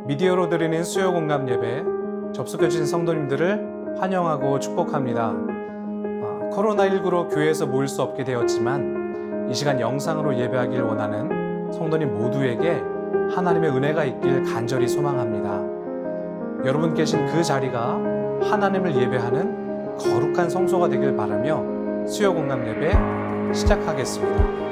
미디어로 드리는 수요 공감 예배 접속해 주신 성도님들을 환영하고 축복합니다. 코로나19로 교회에서 모일 수 없게 되었지만 이 시간 영상으로 예배하길 원하는 성도님 모두에게 하나님의 은혜가 있길 간절히 소망합니다. 여러분 계신 그 자리가 하나님을 예배하는 거룩한 성소가 되길 바라며 수요 공감 예배 시작하겠습니다.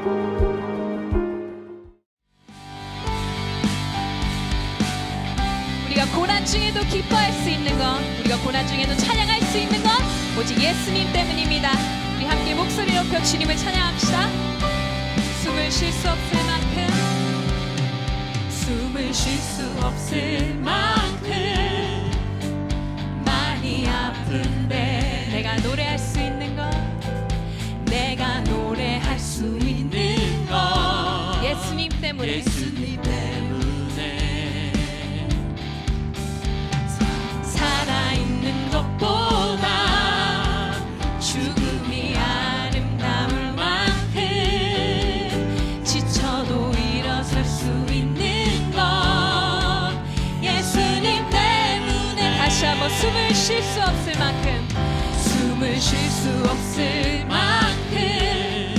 우리가 고난 중에도 기뻐할 수 있는 것, 우리가 고난 중에도 찬양할 수 있는 것 오직 예수님 때문입니다. 우리 함께 목소리 높여 주님을 찬양합시다. 숨을 쉴 수 없을 만큼, 숨을 쉴 수 없을 만큼 많이 아픈데 내가 노래할 수 있는 것, 내가 노래할 수 있는 것 예수님 때문에, 예수님 때문에 살아있는 것보다 죽음이 아름다울 만큼 지쳐도 일어설 수 있는 것 예수님 때문에. 다시 한번 숨을 쉴 수 없을 만큼, 숨을 쉴 수 없을 만큼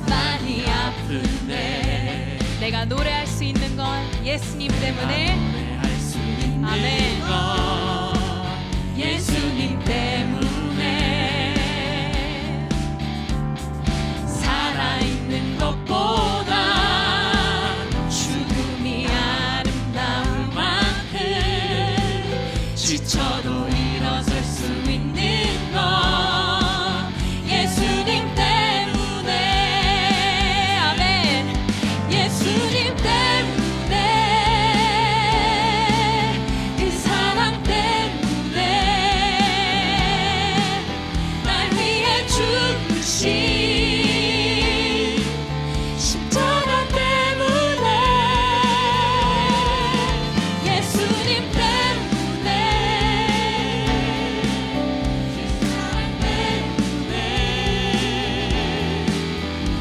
많이 아픈데 내가 노래할 수 있는 건 예수님 때문에. 아멘. 예수님 때문에 살아있는 것보다 죽음이 아름다울 만큼 지쳐도 일어설 수 있는 것 예수님 때문에. 아멘. 예수님 때문에, 십자가 때문에, 예수님 때문에, 십자가 때문에,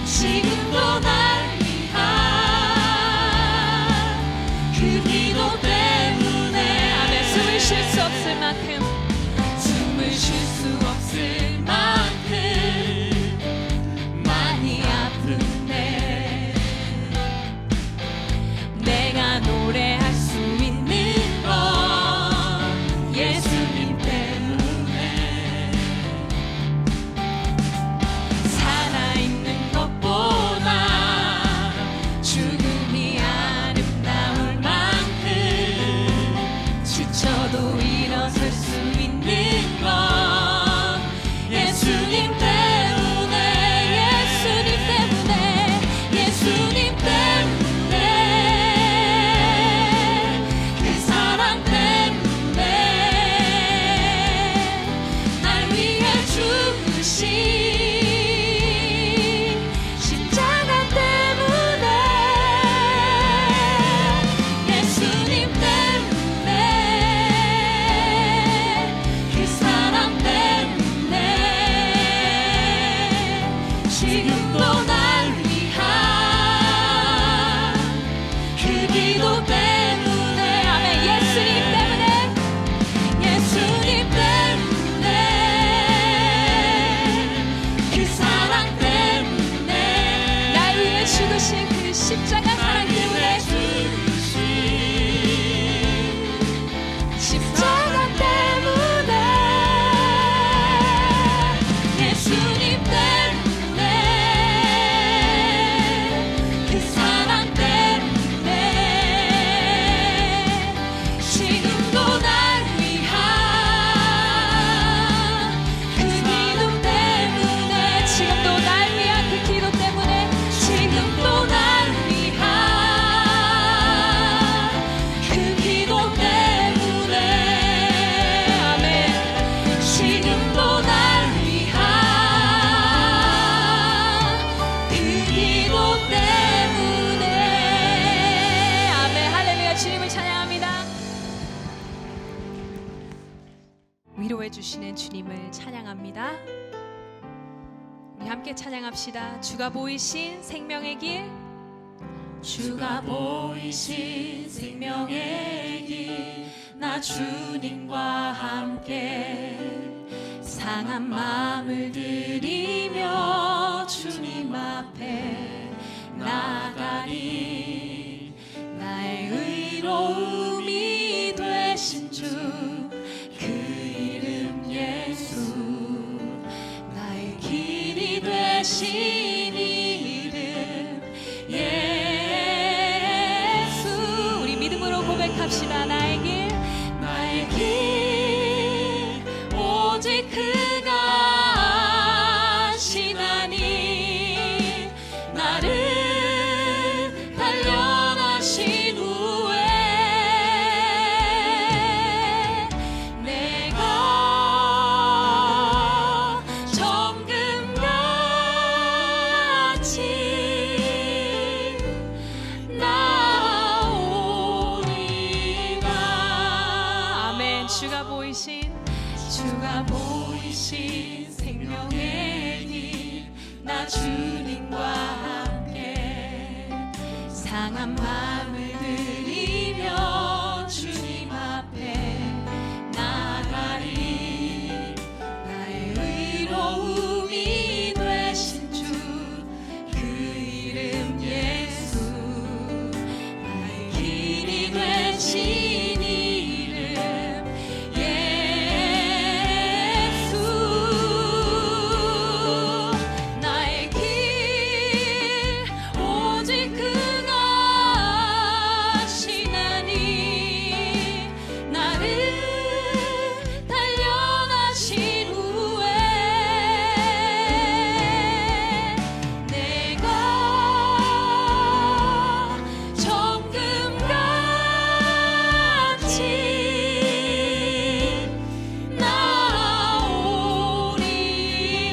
지금도 날 위한 그 기도 때문에. 아멘. 숨을 쉴 수 없을 만큼, 숨을 쉴 수 없을 만큼 많이 아픈데 내가 노래할 수 있는 것 예수님 때문에. 살아있는 것보다 죽음이 아름다울 만큼 지쳐도 일어설 수 있는 것 예수님 때문에. 예수님 때문에, 예수님 때문에, 그 사랑 때문에, 날 위해 죽으신 십자가 때문에, 예수님 때문에, 그 사랑 때문에, 지금도 날 위한 그 기도 때문에. 아멘. 예수님 때문에, 예수님 때문에, 그 사랑 때문에, 날 위해 죽으신 그 십자가 사랑 때문에, 십자가 때문에, 예수님 때문에, 그 사랑 때문에, 지금도 날 위한 그 기도 때문에, 지금도 날 위한 그 기도 때문에, 지금도 날 위한 그 기도 때문에. 아멘. 지금도 날 위한 그 기도 때문에. 아멘. 할렐루야. 주님을 찬양합니다. 위로해 주시는 주님을 찬양합니다. 우리 함께 찬양합시다. 주가 보이신 생명의 길, 주가 보이신 생명의 길, 나 주님과 함께 상한 마음을 들이며 주님 앞에 나가리. 나의 의로움이 되신 주, 그 이름 예수. 나의 길이 되신 이름 예수. 우리 믿음으로 고백합시다. 나의 길, 나의 길 오직 그가 아시나니. 나를 단련하신 후에 내가 정금같이 나오리라. 아멘. 주가 보이신 생명의 길, 나 주님과 함께 상한 마음을 들이며 주님 앞에 나가리. 나의 의로움이 되신 주, 그 이름 예수. 나의 길이 되신 이름 예수. 나의 길 오직 그가 아시나니. 나를 단련하신 후에 내가 정금같이 나오리.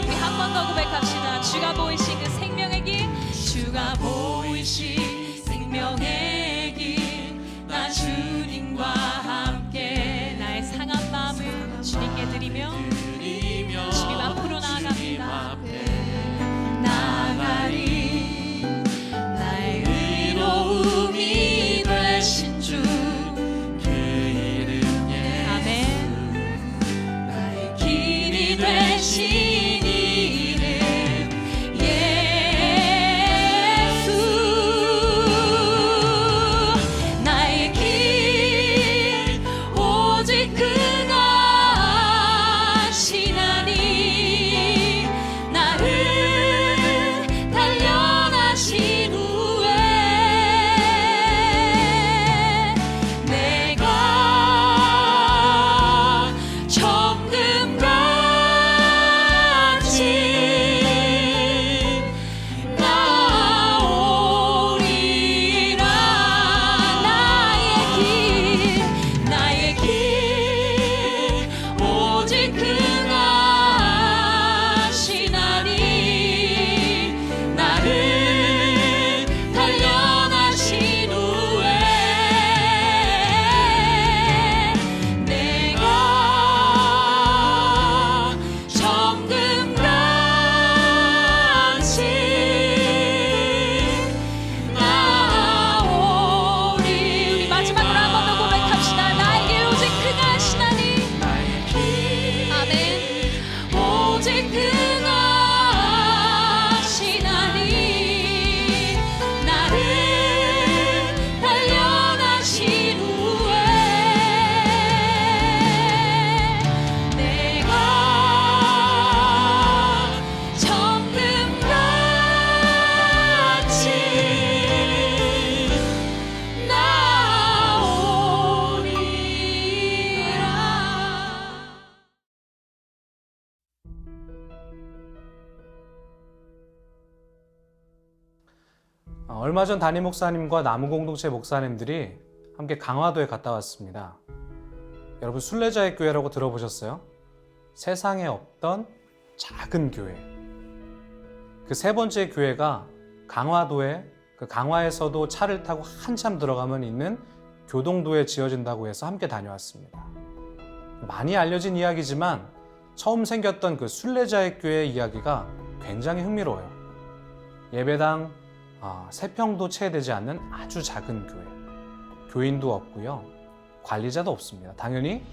우리 한 번 더 고백합시다. 주가 보이신 그 생명의 길, 주가 보이신 생명의 길, 나 주님과 함께 나의 상한 마음을 주님께 드리며 주님 앞으로 나아갑니다. 나가리. 나의 의로움이 되신 주, 그 이름 예수. 아멘. 나의 길이 되신 이름 예수. 나의 길 오직 그가 아시나니. 나를 단련하신 후에 내가 정금같이 나오리라. 나의 길 오직 그가 아시나니. 나를 단련하신 후에 내가 정금같이 나오리. 우리 마지막으로 한 번 더 고백합시다. 나의 길 오직 그가 아시나니. 아멘. 오직 그가 아시나니. 나를 단련하신 후에 내가 정금같이 나오리라. 얼마 전 담임 목사님과 나무 공동체 목사님들이 함께 강화도에 갔다 왔습니다. 여러분, 순례자의 교회라고 들어보셨어요? 세상에 없던 작은 교회. 그 세 번째 교회가 강화도에, 그 강화에서도 차를 타고 한참 들어가면 있는 교동도에 지어진다고 해서 함께 다녀왔습니다. 많이 알려진 이야기지만 처음 생겼던 그 순례자의 교회 이야기가 굉장히 흥미로워요. 예배당 3평도 채 되지 않는 아주 작은 교회. 교인도 없고요. 관리자도 없습니다. 당연히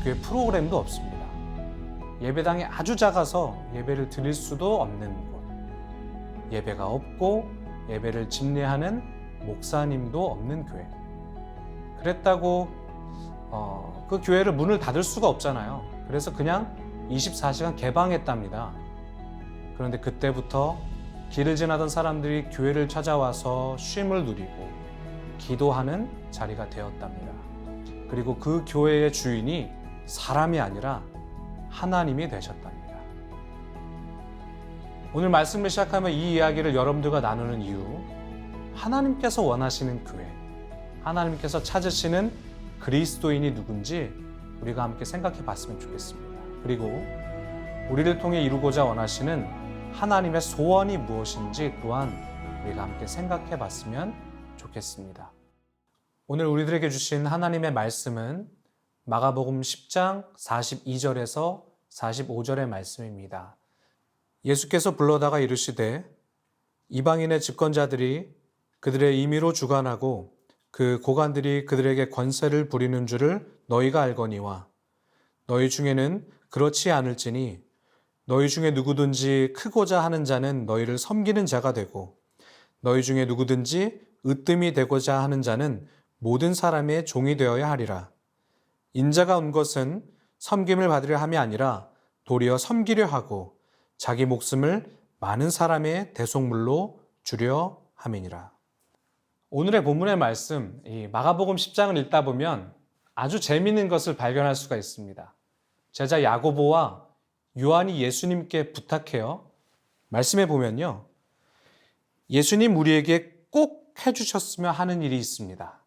교회 프로그램도 없습니다. 예배당이 아주 작아서 예배를 드릴 수도 없는 곳. 예배가 없고 예배를 집례하는 목사님도 없는 교회. 그랬다고 그 교회를 문을 닫을 수가 없잖아요. 그래서 그냥 24시간 개방했답니다. 그런데 그때부터 길을 지나던 사람들이 교회를 찾아와서 쉼을 누리고 기도하는 자리가 되었답니다. 그리고 그 교회의 주인이 사람이 아니라 하나님이 되셨답니다. 오늘 말씀을 시작하면 이 이야기를 여러분들과 나누는 이유, 하나님께서 원하시는 교회, 하나님께서 찾으시는 그리스도인이 누군지 우리가 함께 생각해 봤으면 좋겠습니다. 그리고 우리를 통해 이루고자 원하시는 하나님의 소원이 무엇인지 또한 우리가 함께 생각해 봤으면 좋겠습니다. 오늘 우리들에게 주신 하나님의 말씀은 마가복음 10장 42절에서 45절의 말씀입니다. 예수께서 불러다가 이르시되 이방인의 집권자들이 그들의 임의로 주관하고 그 고관들이 그들에게 권세를 부리는 줄을 너희가 알거니와 너희 중에는 그렇지 않을지니 너희 중에 누구든지 크고자 하는 자는 너희를 섬기는 자가 되고 너희 중에 누구든지 으뜸이 되고자 하는 자는 모든 사람의 종이 되어야 하리라. 인자가 온 것은 섬김을 받으려 함이 아니라 도리어 섬기려 하고 자기 목숨을 많은 사람의 대속물로 주려 함이니라. 오늘의 본문의 말씀, 이 마가복음 10장을 읽다 보면 아주 재미있는 것을 발견할 수가 있습니다. 제자 야고보와 요한이 예수님께 부탁해요. 말씀해 보면요. 예수님 우리에게 꼭 해주셨으면 하는 일이 있습니다.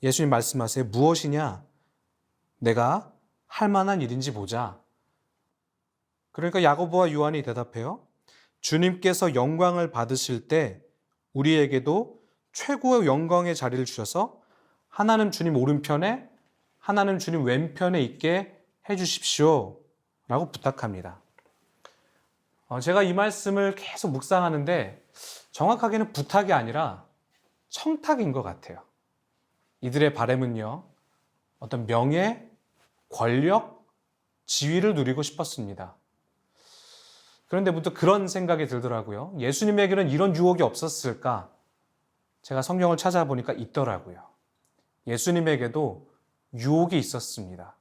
예수님 말씀하세요. 무엇이냐? 내가 할 만한 일인지 보자. 그러니까 야고보와 요한이 대답해요. 주님께서 영광을 받으실 때 우리에게도 최고의 영광의 자리를 주셔서 하나님 주님 오른편에 하나님 주님 왼편에 있게 해주십시오 라고 부탁합니다. 제가 이 말씀을 계속 묵상하는데 정확하게는 부탁이 아니라 청탁인 것 같아요. 이들의 바람은요, 어떤 명예, 권력, 지위를 누리고 싶었습니다. 그런데 문득 그런 생각이 들더라고요. 예수님에게는 이런 유혹이 없었을까? 제가 성경을 찾아보니까 있더라고요. 예수님에게도 유혹이 있었습니다.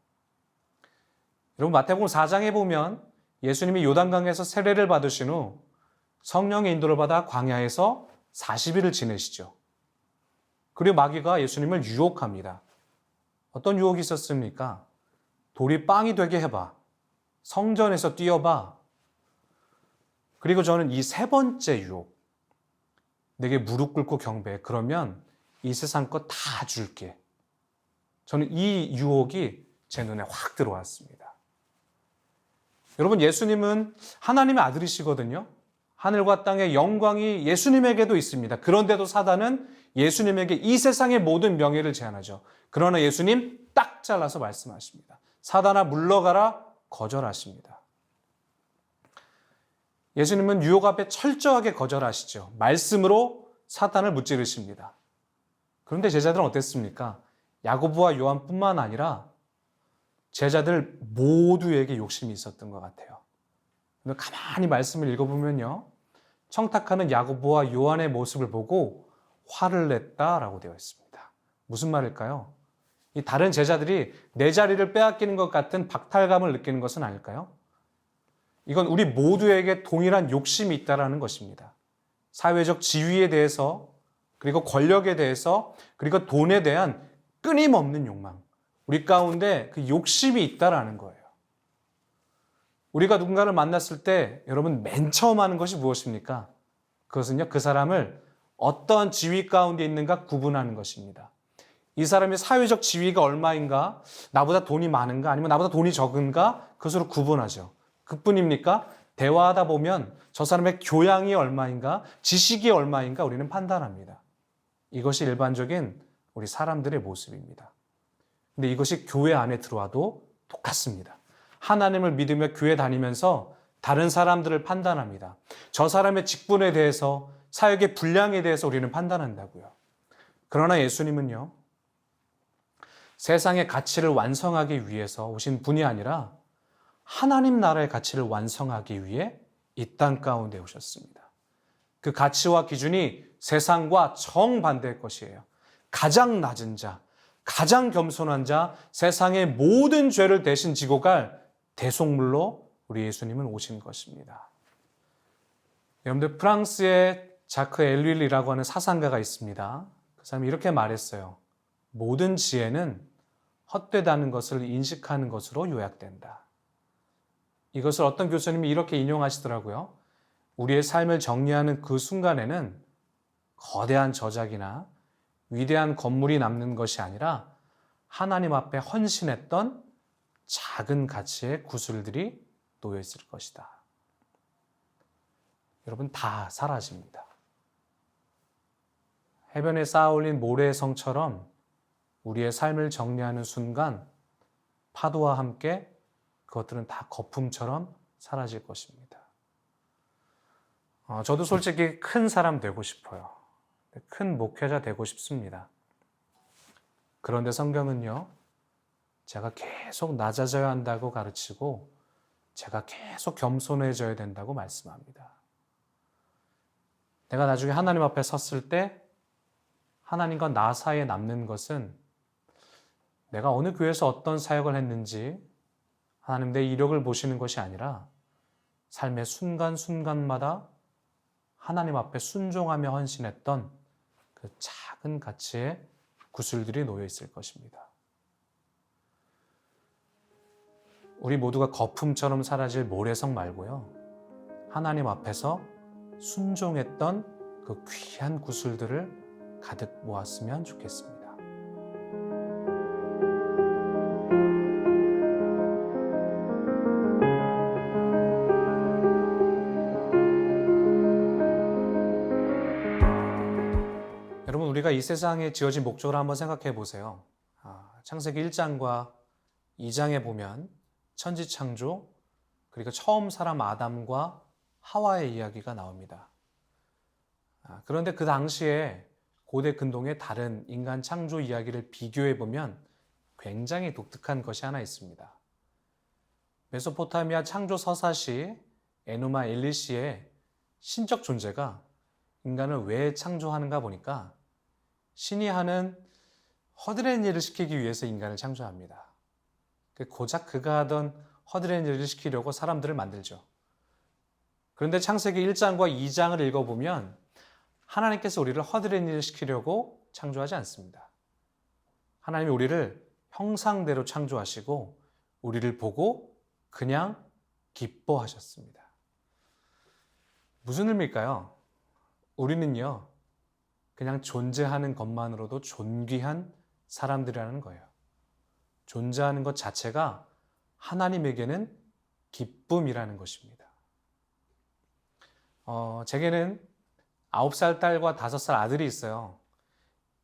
여러분 마태복음 4장에 보면 예수님이 요단강에서 세례를 받으신 후 성령의 인도를 받아 광야에서 40일을 지내시죠. 그리고 마귀가 예수님을 유혹합니다. 어떤 유혹이 있었습니까? 돌이 빵이 되게 해봐. 성전에서 뛰어봐. 그리고 저는 이 세 번째 유혹, 내게 무릎 꿇고 경배해. 그러면 이 세상 것 다 줄게. 저는 이 유혹이 제 눈에 확 들어왔습니다. 여러분, 예수님은 하나님의 아들이시거든요. 하늘과 땅의 영광이 예수님에게도 있습니다. 그런데도 사단은 예수님에게 이 세상의 모든 명예를 제안하죠. 그러나 예수님 딱 잘라서 말씀하십니다. 사단아 물러가라, 거절하십니다. 예수님은 유혹 앞에 철저하게 거절하시죠. 말씀으로 사탄을 무찌르십니다. 그런데 제자들은 어땠습니까? 야고보와 요한뿐만 아니라 제자들 모두에게 욕심이 있었던 것 같아요. 가만히 말씀을 읽어보면요, 청탁하는 야고보와 요한의 모습을 보고 화를 냈다라고 되어 있습니다. 무슨 말일까요? 이 다른 제자들이 내 자리를 빼앗기는 것 같은 박탈감을 느끼는 것은 아닐까요? 이건 우리 모두에게 동일한 욕심이 있다라는 것입니다. 사회적 지위에 대해서, 그리고 권력에 대해서, 그리고 돈에 대한 끊임없는 욕망. 우리 가운데 그 욕심이 있다라는 거예요. 우리가 누군가를 만났을 때 여러분 맨 처음 하는 것이 무엇입니까? 그것은요, 그 사람을 어떤 지위 가운데 있는가 구분하는 것입니다. 이 사람의 사회적 지위가 얼마인가, 나보다 돈이 많은가, 아니면 나보다 돈이 적은가, 그것으로 구분하죠. 그뿐입니까? 대화하다 보면 저 사람의 교양이 얼마인가, 지식이 얼마인가 우리는 판단합니다. 이것이 일반적인 우리 사람들의 모습입니다. 근데 이것이 교회 안에 들어와도 똑같습니다. 하나님을 믿으며 교회 다니면서 다른 사람들을 판단합니다. 저 사람의 직분에 대해서, 사역의 분량에 대해서 우리는 판단한다고요. 그러나 예수님은요, 세상의 가치를 완성하기 위해서 오신 분이 아니라 하나님 나라의 가치를 완성하기 위해 이 땅 가운데 오셨습니다. 그 가치와 기준이 세상과 정반대의 것이에요. 가장 낮은 자, 가장 겸손한 자, 세상의 모든 죄를 대신 지고 갈 대속물로 우리 예수님은 오신 것입니다. 여러분들, 프랑스의 자크 엘윌이라고 하는 사상가가 있습니다. 그 사람이 이렇게 말했어요. 모든 지혜는 헛되다는 것을 인식하는 것으로 요약된다. 이것을 어떤 교수님이 이렇게 인용하시더라고요. 우리의 삶을 정리하는 그 순간에는 거대한 저작이나 위대한 건물이 남는 것이 아니라 하나님 앞에 헌신했던 작은 가치의 구슬들이 놓여 있을 것이다. 여러분, 다 사라집니다. 해변에 쌓아 올린 모래성처럼 우리의 삶을 정리하는 순간 파도와 함께 그것들은 다 거품처럼 사라질 것입니다. 저도 솔직히 큰 사람 되고 싶어요. 큰 목회자 되고 싶습니다. 그런데 성경은요, 제가 계속 낮아져야 한다고 가르치고 제가 계속 겸손해져야 된다고 말씀합니다. 내가 나중에 하나님 앞에 섰을 때 하나님과 나 사이에 남는 것은 내가 어느 교회에서 어떤 사역을 했는지 하나님 내 이력을 보시는 것이 아니라 삶의 순간순간마다 하나님 앞에 순종하며 헌신했던 그 작은 가치의 구슬들이 놓여 있을 것입니다. 우리 모두가 거품처럼 사라질 모래성 말고요, 하나님 앞에서 순종했던 그 귀한 구슬들을 가득 모았으면 좋겠습니다. 여러분, 우리가 이 세상에 지어진 목적을 한번 생각해 보세요. 창세기 1장과 2장에 보면 천지창조, 그리고 처음 사람 아담과 하와의 이야기가 나옵니다. 그런데 그 당시에 고대 근동의 다른 인간 창조 이야기를 비교해 보면 굉장히 독특한 것이 하나 있습니다. 메소포타미아 창조 서사시 에누마 엘리시의 신적 존재가 인간을 왜 창조하는가 보니까 신이 하는 허드렛 일을 시키기 위해서 인간을 창조합니다. 고작 그가 하던 허드렛 일을 시키려고 사람들을 만들죠. 그런데 창세기 1장과 2장을 읽어보면 하나님께서 우리를 허드렛 일을 시키려고 창조하지 않습니다. 하나님이 우리를 형상대로 창조하시고 우리를 보고 그냥 기뻐하셨습니다. 무슨 의미일까요? 우리는요, 그냥 존재하는 것만으로도 존귀한 사람들이라는 거예요. 존재하는 것 자체가 하나님에게는 기쁨이라는 것입니다. 제게는 9살 딸과 5살 아들이 있어요.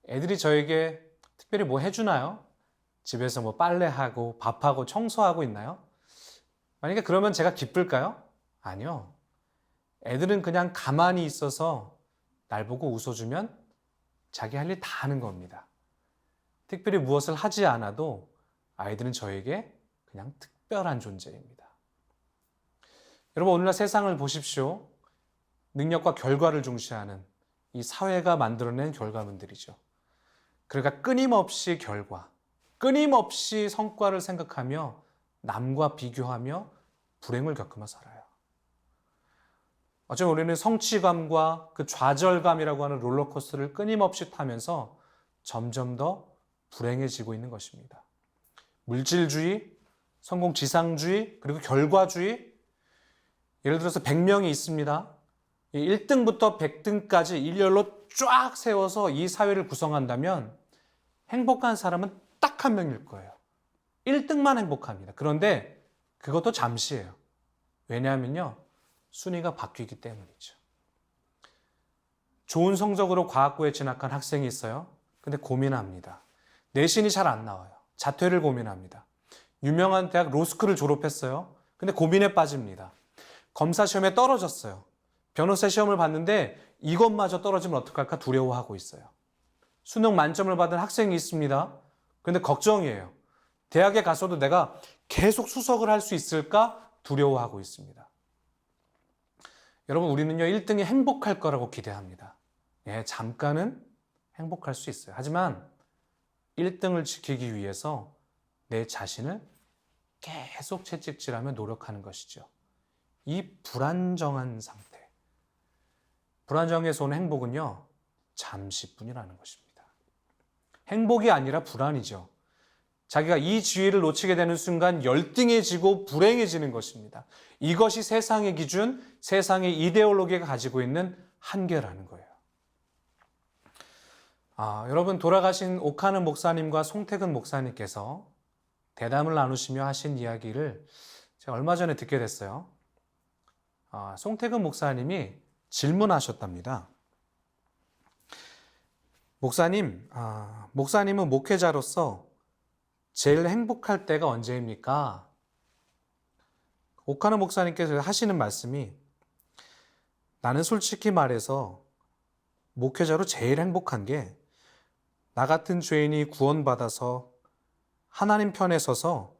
애들이 저에게 특별히 뭐 해주나요? 집에서 뭐 빨래하고 밥하고 청소하고 있나요? 만약에 그러면 제가 기쁠까요? 아니요. 애들은 그냥 가만히 있어서 날 보고 웃어주면 자기 할 일 다 하는 겁니다. 특별히 무엇을 하지 않아도 아이들은 저에게 그냥 특별한 존재입니다. 여러분, 오늘날 세상을 보십시오. 능력과 결과를 중시하는 이 사회가 만들어낸 결과물들이죠. 그러니까 끊임없이 결과, 끊임없이 성과를 생각하며 남과 비교하며 불행을 겪으며 살아요. 어쩌면 우리는 성취감과 그 좌절감이라고 하는 롤러코스터를 끊임없이 타면서 점점 더 불행해지고 있는 것입니다. 물질주의, 성공지상주의, 그리고 결과주의. 예를 들어서 100명이 있습니다. 1등부터 100등까지 일렬로 쫙 세워서 이 사회를 구성한다면 행복한 사람은 딱 한 명일 거예요. 1등만 행복합니다. 그런데 그것도 잠시예요. 왜냐하면요, 순위가 바뀌기 때문이죠. 좋은 성적으로 과학고에 진학한 학생이 있어요. 근데 고민합니다. 내신이 잘 안 나와요. 자퇴를 고민합니다. 유명한 대학 로스쿨을 졸업했어요. 근데 고민에 빠집니다. 검사 시험에 떨어졌어요. 변호사 시험을 봤는데 이것마저 떨어지면 어떡할까 두려워하고 있어요. 수능 만점을 받은 학생이 있습니다. 그런데 걱정이에요. 대학에 가서도 내가 계속 수석을 할 수 있을까 두려워하고 있습니다. 여러분, 우리는요 1등이 행복할 거라고 기대합니다. 예, 잠깐은 행복할 수 있어요. 하지만 1등을 지키기 위해서 내 자신을 계속 채찍질하며 노력하는 것이죠. 이 불안정한 상태, 불안정에서 오는 행복은요 잠시뿐이라는 것입니다. 행복이 아니라 불안이죠. 자기가 이 지위를 놓치게 되는 순간 열등해지고 불행해지는 것입니다. 이것이 세상의 기준, 세상의 이데올로기가 가지고 있는 한계라는 거예요. 여러분, 돌아가신 옥하는 목사님과 송태근 목사님께서 대담을 나누시며 하신 이야기를 제가 얼마 전에 듣게 됐어요. 송태근 목사님이 질문하셨답니다. 목사님은 목회자로서 제일 행복할 때가 언제입니까? 옥하는 목사님께서 하시는 말씀이, 나는 솔직히 말해서 목회자로 제일 행복한 게 나 같은 죄인이 구원받아서 하나님 편에 서서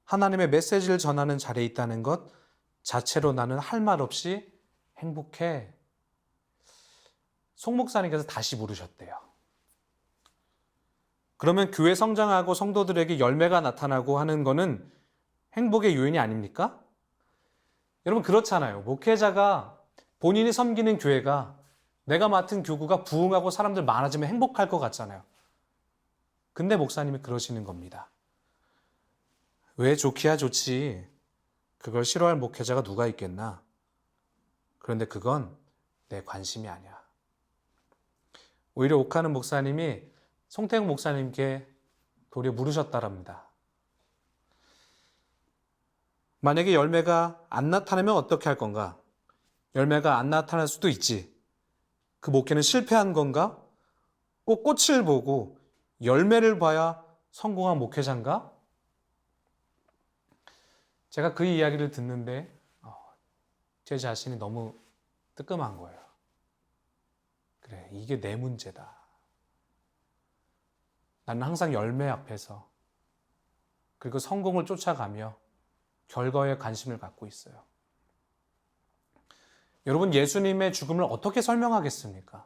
하나님의 메시지를 전하는 자리에 있다는 것 자체로 나는 할 말 없이 행복해. 송 목사님께서 다시 물으셨대요. 그러면 교회 성장하고 성도들에게 열매가 나타나고 하는 거는 행복의 요인이 아닙니까? 여러분, 그렇잖아요. 목회자가 본인이 섬기는 교회가, 내가 맡은 교구가 부흥하고 사람들 많아지면 행복할 것 같잖아요. 근데 목사님이 그러시는 겁니다. 왜 좋기야 좋지. 그걸 싫어할 목회자가 누가 있겠나. 그런데 그건 내 관심이 아니야. 오히려 옥하는 목사님이 송태근 목사님께 도리어 물으셨다랍니다. 만약에 열매가 안 나타나면 어떻게 할 건가? 열매가 안 나타날 수도 있지. 그 목회는 실패한 건가? 꼭 꽃을 보고 열매를 봐야 성공한 목회자인가? 제가 그 이야기를 듣는데 제 자신이 너무 뜨끔한 거예요. 그래, 이게 내 문제다. 나는 항상 열매 앞에서, 그리고 성공을 쫓아가며 결과에 관심을 갖고 있어요. 여러분, 예수님의 죽음을 어떻게 설명하겠습니까?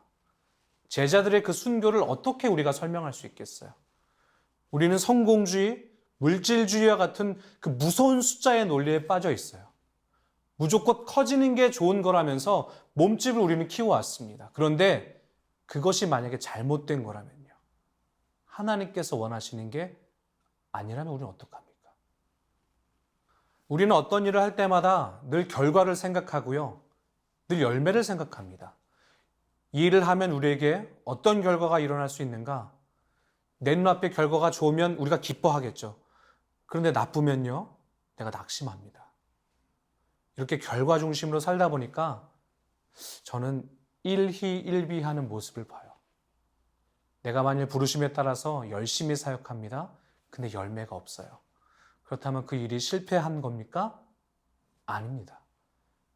제자들의 그 순교를 어떻게 우리가 설명할 수 있겠어요? 우리는 성공주의, 물질주의와 같은 그 무서운 숫자의 논리에 빠져 있어요. 무조건 커지는 게 좋은 거라면서 몸집을 우리는 키워왔습니다. 그런데 그것이 만약에 잘못된 거라면요, 하나님께서 원하시는 게 아니라면 우리는 어떡합니까? 우리는 어떤 일을 할 때마다 늘 결과를 생각하고요, 늘 열매를 생각합니다. 이 일을 하면 우리에게 어떤 결과가 일어날 수 있는가? 내 눈앞에 결과가 좋으면 우리가 기뻐하겠죠. 그런데 나쁘면요, 내가 낙심합니다. 이렇게 결과 중심으로 살다 보니까 저는 일희일비하는 모습을 봐요. 내가 만일 부르심에 따라서 열심히 사역합니다. 근데 열매가 없어요. 그렇다면 그 일이 실패한 겁니까? 아닙니다.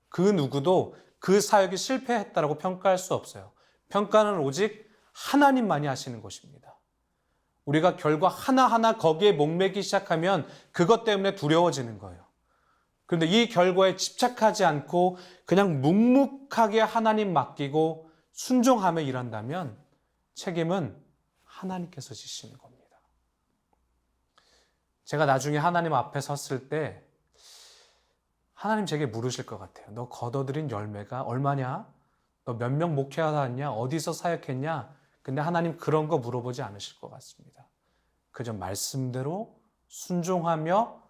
그 누구도 그 사역이 실패했다라고 평가할 수 없어요. 평가는 오직 하나님만이 하시는 것입니다. 우리가 결과 하나하나 거기에 목매기 시작하면 그것 때문에 두려워지는 거예요. 그런데 이 결과에 집착하지 않고 그냥 묵묵하게 하나님 맡기고 순종하며 일한다면 책임은 하나님께서 지시는 겁니다. 제가 나중에 하나님 앞에 섰을 때 하나님 제게 물으실 것 같아요. 너 거둬들인 열매가 얼마냐? 너 몇 명 목회하았냐? 어디서 사역했냐? 근데 하나님 그런 거 물어보지 않으실 것 같습니다. 그저 말씀대로 순종하며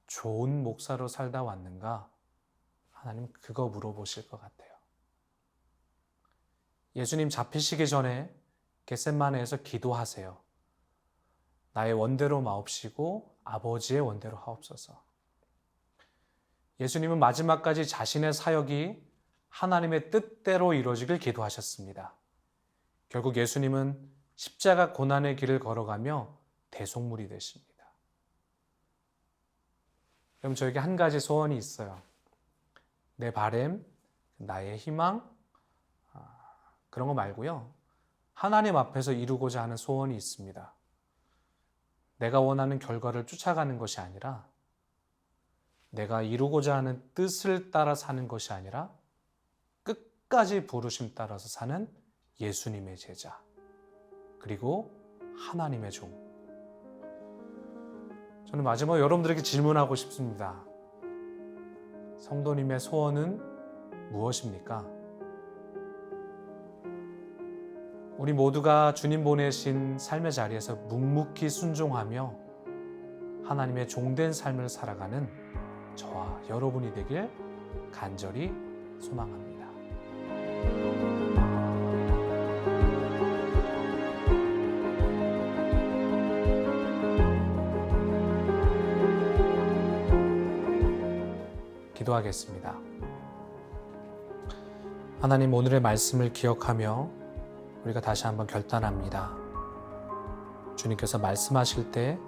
좋은 목사로 살다 왔는가? 하나님 그거 물어보실 것 같아요. 예수님 잡히시기 전에 겟세마네에서 기도하세요. 나의 원대로 마옵시고 아버지의 원대로 하옵소서. 예수님은 마지막까지 자신의 사역이 하나님의 뜻대로 이루어지길 기도하셨습니다. 결국 예수님은 십자가 고난의 길을 걸어가며 대속물이 되십니다. 그럼 저에게 한 가지 소원이 있어요. 내 바램, 나의 희망, 그런 거 말고요. 하나님 앞에서 이루고자 하는 소원이 있습니다. 내가 원하는 결과를 쫓아가는 것이 아니라 내가 이루고자 하는 뜻을 따라 사는 것이 아니라 끝까지 부르심 따라서 사는 예수님의 제자, 그리고 하나님의 종. 저는 마지막으로 여러분들에게 질문하고 싶습니다. 성도님의 소원은 무엇입니까? 우리 모두가 주님 보내신 삶의 자리에서 묵묵히 순종하며 하나님의 종된 삶을 살아가는 저와 여러분이 되길 간절히 소망합니다. 기도하겠습니다. 하나님, 오늘의 말씀을 기억하며 우리가 다시 한번 결단합니다. 주님께서 말씀하실 때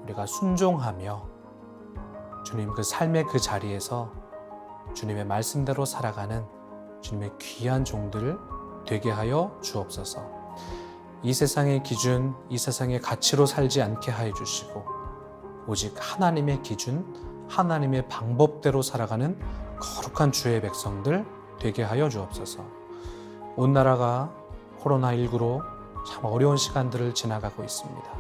우리가 순종하며 주님 그 삶의 그 자리에서 주님의 말씀대로 살아가는 주님의 귀한 종들 되게 하여 주옵소서. 이 세상의 기준, 이 세상의 가치로 살지 않게 하여 주시고 오직 하나님의 기준, 하나님의 방법대로 살아가는 거룩한 주의 백성들 되게 하여 주옵소서. 온 나라가 코로나19로 참 어려운 시간들을 지나가고 있습니다.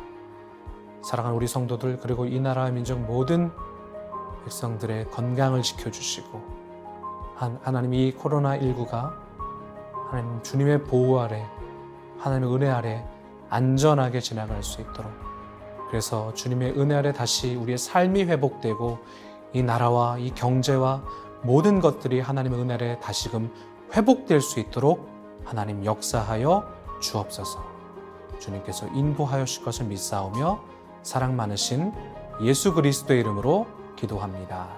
사랑하는 우리 성도들, 그리고 이 나라와 민족 모든 백성들의 건강을 지켜주시고 하나님, 이 코로나19가 하나님 주님의 보호 아래, 하나님의 은혜 아래 안전하게 지나갈 수 있도록, 그래서 주님의 은혜 아래 다시 우리의 삶이 회복되고 이 나라와 이 경제와 모든 것들이 하나님의 은혜 아래 다시금 회복될 수 있도록 하나님 역사하여 주옵소서. 주님께서 인도하여주실 것을 믿사오며 사랑 많으신 예수 그리스도의 이름으로 기도합니다.